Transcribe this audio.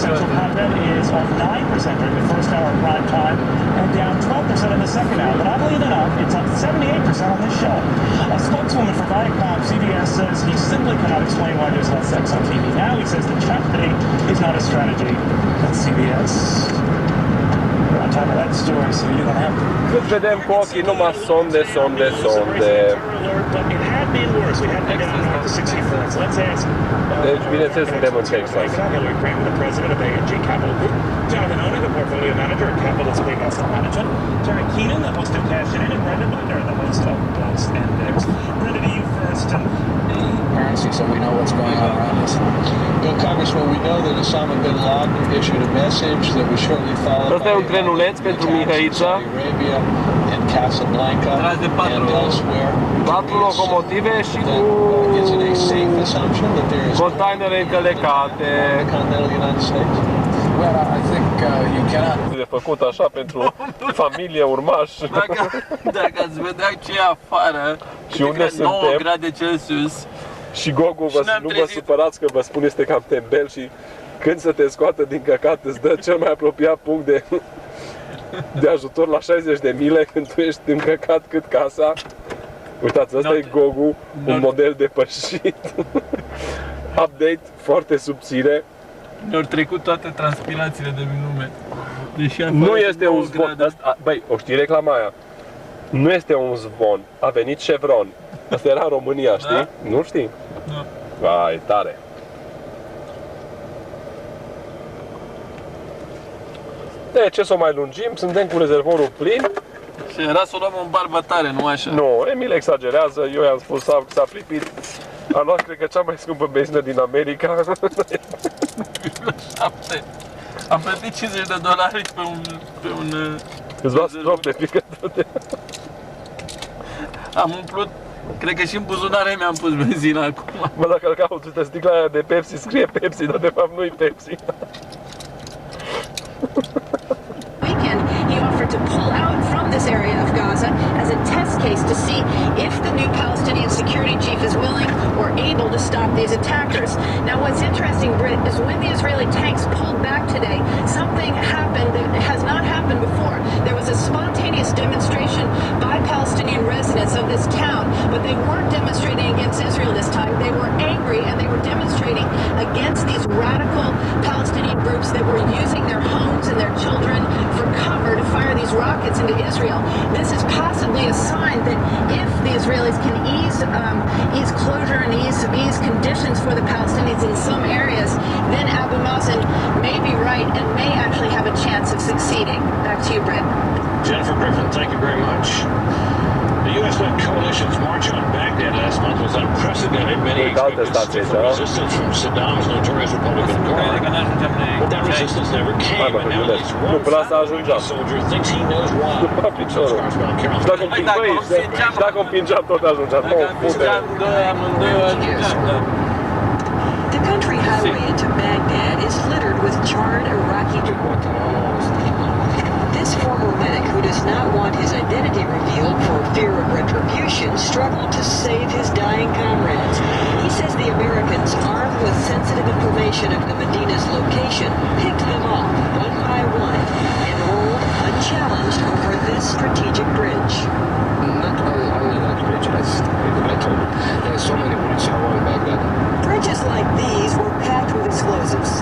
Central content is off 9% during the first hour of prime time and down 12% in the second hour. But oddly enough, it's up 78% on this show. A spokeswoman for Viacom CBS says he simply cannot explain why there's less sex on TV. Now he says the chastity is not a strategy at CBS. We're on top of that story, so you don't have to. Cât vedem cu ochii, numai sonde. But it had been worse. We had been down north of 64. So let's ask. Deci, bineînțeles, suntem în Texas. Hillary Kramer, the president of A&G Capital Group. Jonathan Owen, the portfolio manager at Capital's Big Asset Management. Terry Keenan, the host of Cash In, and Brendan Butler, the host of Ghost and Mix. Brendan, to you first. Currency, so we know what's going on around us. Bill Congressman, we know that Osama bin Laden issued a message that was shortly followed Asta e un trenuleț pentru Mihăița. Arabia and Casablanca and elsewhere. 4 locomotive și cu Is it a safe assumption that there is containere încălecate. the continental United States? Well, I think you cannot. De făcut așa pentru familie, urmași. Dacă ați vedea ce e afară, Și unde că 9 suntem? grade Celsius. Și Gogu, nu vă supărați că vă spun, este cam tembel și când să te scoată din căcat îți dă cel mai apropiat punct de ajutor la 60 de mile când tu ești încăcat cât casa. Uitați, ăsta e Gogu, un model depășit. Update foarte subțire. Ne-au trecut toate transpirațiile de lume. Deși Nu este un zvon. Băi, o știi reclama aia? Nu este un zvon. A venit Chevron. Asta era în România, știi? Da? Nu știi? Da. Vai, tare. De ce să o mai lungim? Suntem cu rezervorul plin. Și era să o luăm în barbătare, nu așa? Nu, Emil exagerează, eu i-am spus, s-a flipit. A luat, cred că, cea mai scumpă benzină din America. 7. Am plătit $50 pe un Îți luați strop de picătute. Am umplut, cred că și în buzunare mi-am pus benzina acum. Mă, dacă îl cauți, uite, sticla aia de Pepsi, scrie Pepsi, dar de fapt nu-i Pepsi. Weekend, he offered to pull out from this area of Gaza as a test case to see if the new Palestinian security chief is willing or able to stop these attackers. Now, what's interesting, Britt, is when the Israeli tanks pulled back today, something happened that has not happened before. There was a spontaneous demonstration by Palestinian residents of this town, but they weren't demonstrating against Israel this time. They were angry and they were demonstrating against these radical Palestinian groups that were using their homes and their children for cover to fire these rockets into Israel. This is possibly a sign that if the Israelis can ease closure and ease conditions for the Palestinians in some areas, then Abu Mazen may be right and may actually have a chance of succeeding. Back to you, Britt. Jennifer Griffin, thank you very much. The U.S.-led coalition's march on Baghdad last month was unprecedented. Many expected stiff resistance from Saddam's notorious Republican Guard. But that resistance never came, and now at least one Iraqi soldier thinks he knows why. Correspondent Carol. Dacă împingeam, tot ajungeam. The country highway into Baghdad is littered with charred Iraqi. This former medic, who does not want his identity revealed for fear of retribution, struggled to save his dying comrades. He says the Americans, armed with sensitive information of the Medina's location, picked them off one by one and rolled unchallenged over this strategic bridge. Not only that bridge, I told you, there's so many bridges around Baghdad. Bridges like these were packed with explosives.